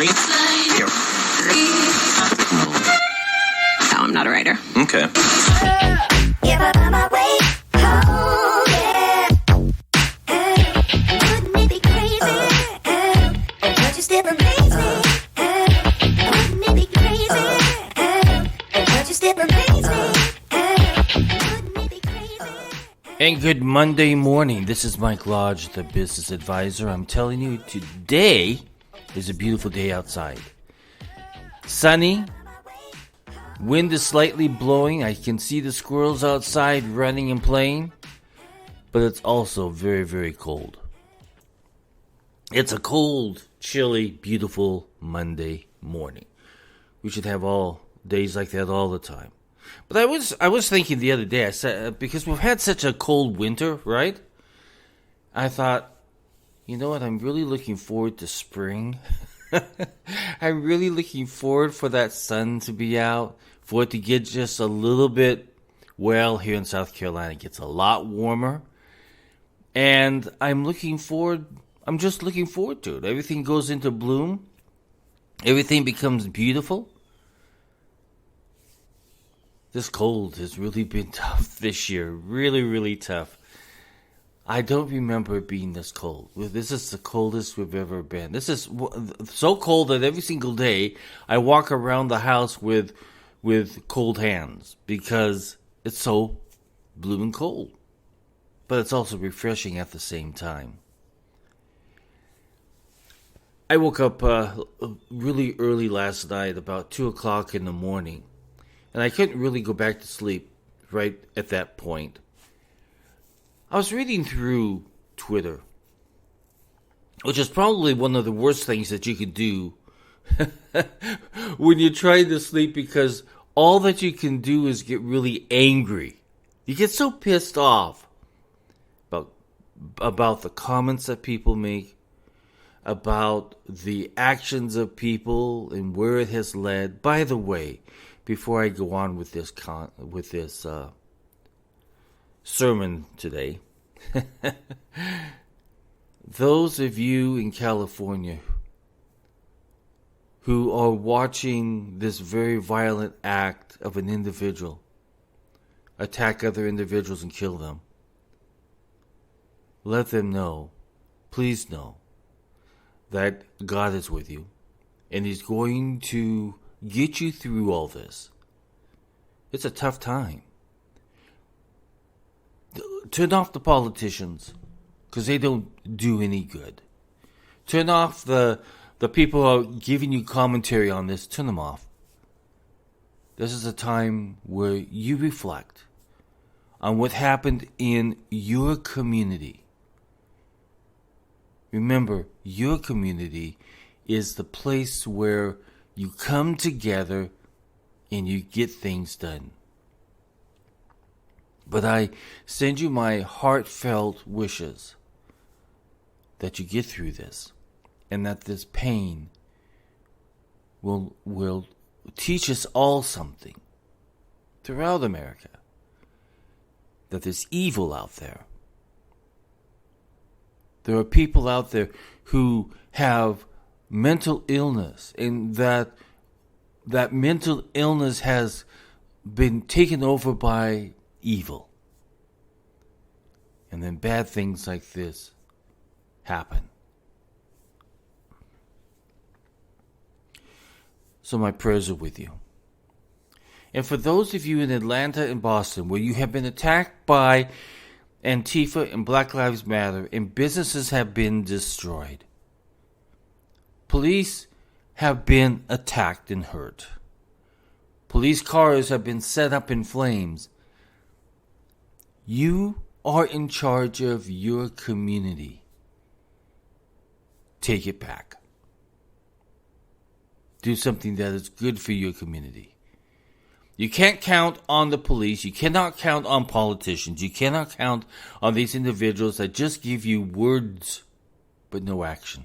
No, I'm not a writer. Okay. And good Monday morning. This is Mike Lodge, the business advisor. I'm telling you, today is a beautiful day outside. Sunny. Wind is slightly blowing. I can see the squirrels outside running and playing. But it's also very, very cold. It's a cold, chilly, beautiful Monday morning. We should have all days like that all the time. But I was thinking the other day, I said, because we've had such a cold winter, right? I thought, you know what, I'm really looking forward to spring. I'm really looking forward for that sun to be out, for it to get just a little bit, well, here in South Carolina, it gets a lot warmer. And I'm just looking forward to it. Everything goes into bloom. Everything becomes beautiful. This cold has really been tough this year. Really, really tough. I don't remember it being this cold. This is the coldest we've ever been. This is so cold that every single day I walk around the house with cold hands because it's so blooming cold. But it's also refreshing at the same time. I woke up really early last night, about 2 o'clock in the morning. And I couldn't really go back to sleep right at that point. I was reading through Twitter, which is probably one of the worst things that you could do when you're trying to sleep, because all that you can do is get really angry. You get so pissed off about the comments that people make, about the actions of people and where it has led. By the way, before I go on with this sermon today, those of you in California who are watching this very violent act of an individual attack other individuals and kill them, let them know, please know, that God is with you and He's going to get you through all this. It's a tough time. Turn off the politicians, because they don't do any good. Turn off the people who are giving you commentary on this. Turn them off. This is a time where you reflect on what happened in your community. Remember, your community is the place where you come together and you get things done. But I send you my heartfelt wishes that you get through this, and that this pain will teach us all something throughout America. That there's evil out there. There are people out there who have mental illness, and that mental illness has been taken over by evil. And then bad things like this happen. So my prayers are with you. And for those of you in Atlanta and Boston where you have been attacked by Antifa and Black Lives Matter and businesses have been destroyed, police have been attacked and hurt. Police cars have been set up in flames. You are in charge of your community. Take it back. Do something that is good for your community. You can't count on the police. You cannot count on politicians. You cannot count on these individuals that just give you words but no action.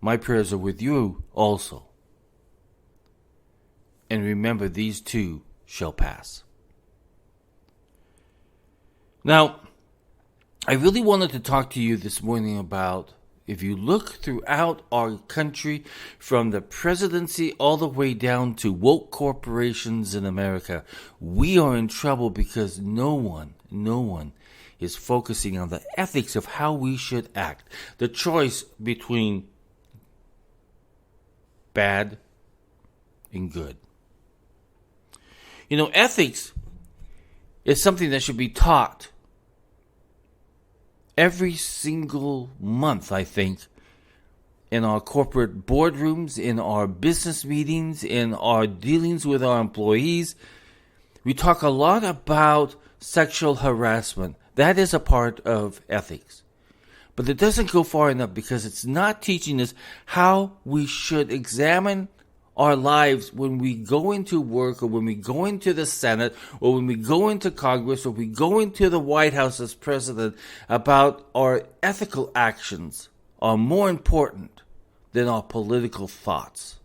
My prayers are with you also. And remember, these too shall pass. Now, I really wanted to talk to you this morning about if you look throughout our country, from the presidency all the way down to woke corporations in America, we are in trouble because no one is focusing on the ethics of how we should act. The choice between bad and good. Ethics is something that should be taught every single month, I think, in our corporate boardrooms, in our business meetings, in our dealings with our employees. We talk a lot about sexual harassment. That is a part of ethics. But it doesn't go far enough because it's not teaching us how we should examine our lives when we go into work, or when we go into the Senate, or when we go into Congress, or we go into the White House as president, about our ethical actions are more important than our political thoughts.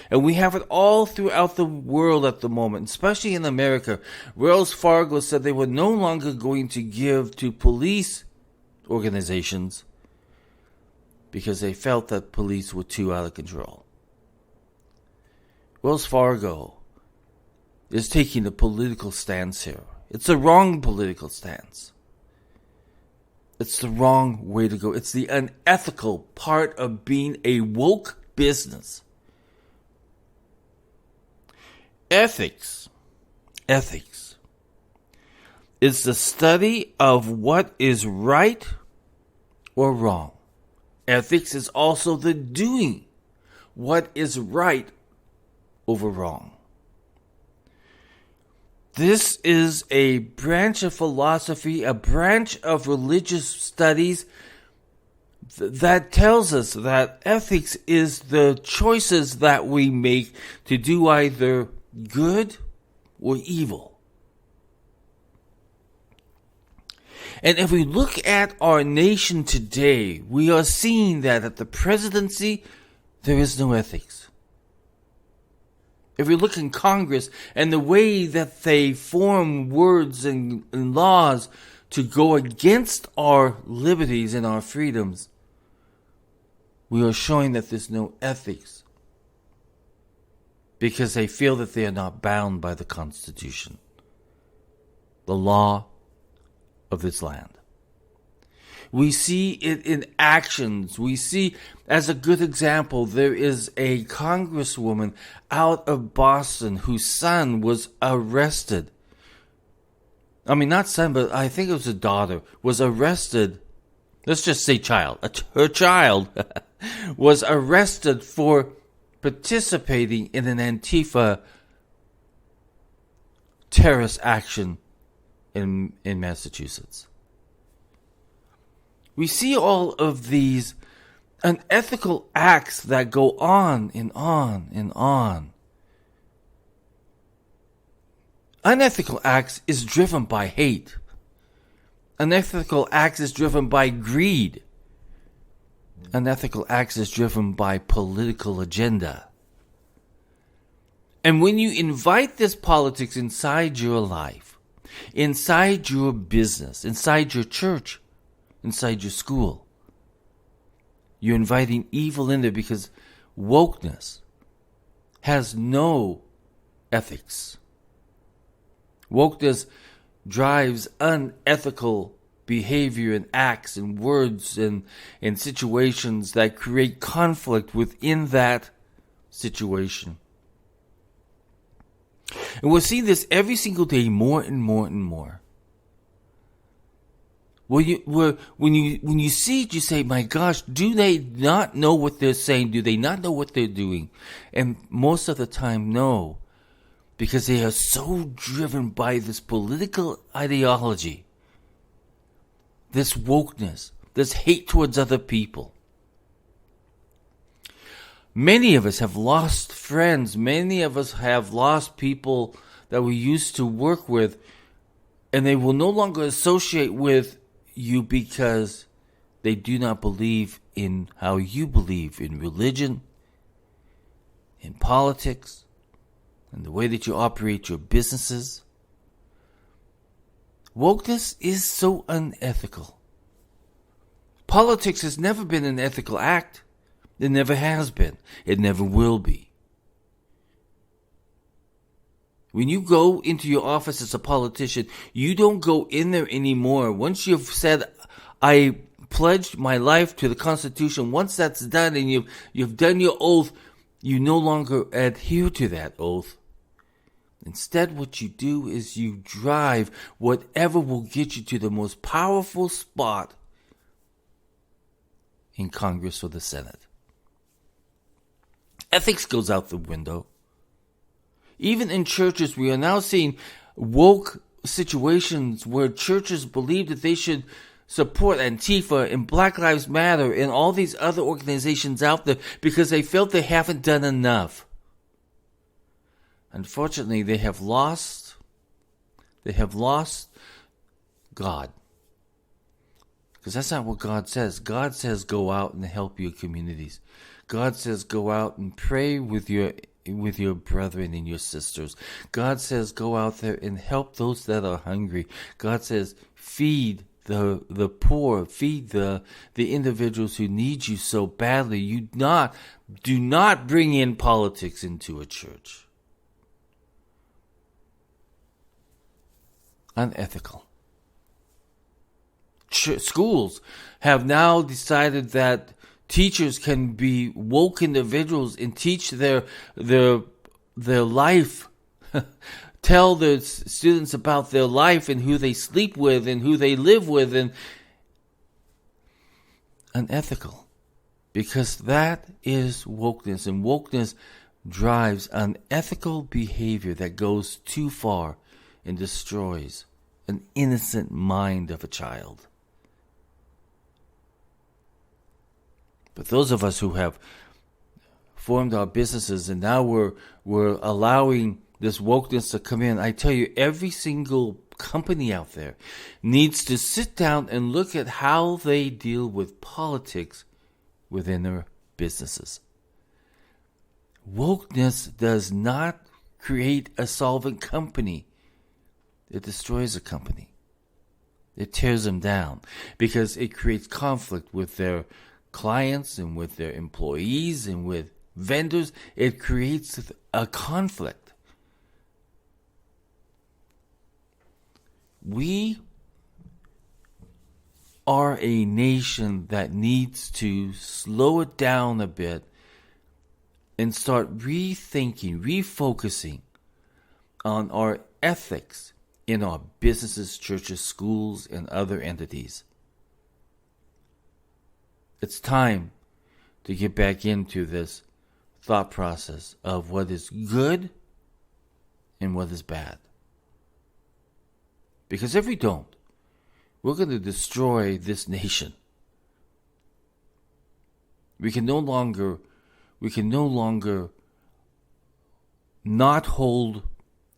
And we have it all throughout the world at the moment, especially in America. Wells Fargo said they were no longer going to give to police organizations because they felt that police were too out of control. Wells Fargo is taking a political stance here. It's a wrong political stance. It's the wrong way to go. It's the unethical part of being a woke business. Ethics is the study of what is right or wrong. Ethics is also the doing what is right over wrong. This is a branch of philosophy, a branch of religious studies that tells us that ethics is the choices that we make to do either good or evil. And if we look at our nation today, we are seeing that at the presidency, there is no ethics. If we look in Congress and the way that they form words and laws to go against our liberties and our freedoms, we are showing that there's no ethics because they feel that they are not bound by the Constitution, the law of this land. We see it in actions. We see, as a good example, there is a congresswoman out of Boston whose son was arrested. I mean, not son, but I think it was a daughter, was arrested. Let's just say child. Her child was arrested for participating in an Antifa terrorist action in Massachusetts. We see all of these unethical acts that go on and on and on. Unethical acts is driven by hate. Unethical acts is driven by greed. Unethical acts is driven by political agenda. And when you invite this politics inside your life, inside your business, inside your church, inside your school, you're inviting evil in there because wokeness has no ethics. Wokeness drives unethical behavior and acts and words and situations that create conflict within that situation. And we're seeing this every single day more and more and more. When you see it, you say, my gosh, do they not know what they're saying? Do they not know what they're doing? And most of the time, no. Because they are so driven by this political ideology, this wokeness, this hate towards other people. Many of us have lost friends. Many of us have lost people that we used to work with, and they will no longer associate with you because they do not believe in how you believe in religion, in politics, and the way that you operate your businesses. Wokeness is so unethical. Politics has never been an ethical act. It never has been. It never will be. When you go into your office as a politician, you don't go in there anymore. Once you've said, I pledged my life to the Constitution, once that's done and you've done your oath, you no longer adhere to that oath. Instead, what you do is you drive whatever will get you to the most powerful spot in Congress or the Senate. Ethics goes out the window. Even in churches, we are now seeing woke situations where churches believe that they should support Antifa and Black Lives Matter and all these other organizations out there because they felt they haven't done enough. Unfortunately, they have lost God. Because that's not what God says. God says go out and help your communities. God says go out and pray with your brethren and your sisters. God says go out there and help those that are hungry. God says feed the poor, feed the individuals who need you so badly. Do not bring in politics into a church. Unethical. Schools have now decided that teachers can be woke individuals and teach their life, tell the students about their life and who they sleep with and who they live with, and unethical, because that is wokeness, and wokeness drives unethical behavior that goes too far and destroys an innocent mind of a child. But those of us who have formed our businesses and now we're allowing this wokeness to come in, I tell you, every single company out there needs to sit down and look at how they deal with politics within their businesses. Wokeness does not create a solvent company. It destroys a company. It tears them down because it creates conflict with their clients and with their employees and with vendors. It creates a conflict. We are a nation that needs to slow it down a bit and start rethinking, refocusing on our ethics in our businesses, churches, schools, and other entities. It's time to get back into this thought process of what is good and what is bad. Because if we don't, we're going to destroy this nation. We can no longer not hold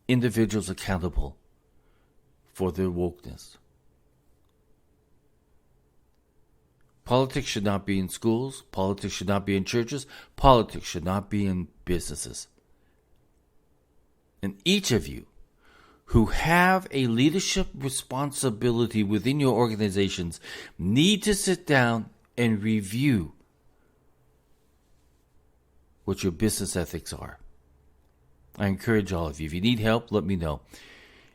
individuals accountable for their wokeness. Politics should not be in schools. Politics should not be in churches. Politics should not be in businesses. And each of you who have a leadership responsibility within your organizations need to sit down and review what your business ethics are. I encourage all of you. If you need help, let me know.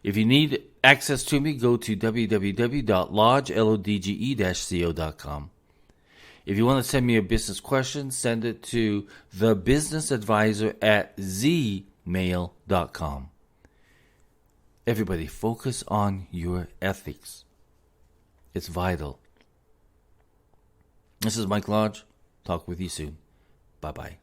If you need access to me, go to www.lodge.co.com. If you want to send me a business question, send it to thebusinessadvisor@zmail.com. Everybody, focus on your ethics. It's vital. This is Mike Lodge. Talk with you soon. Bye-bye.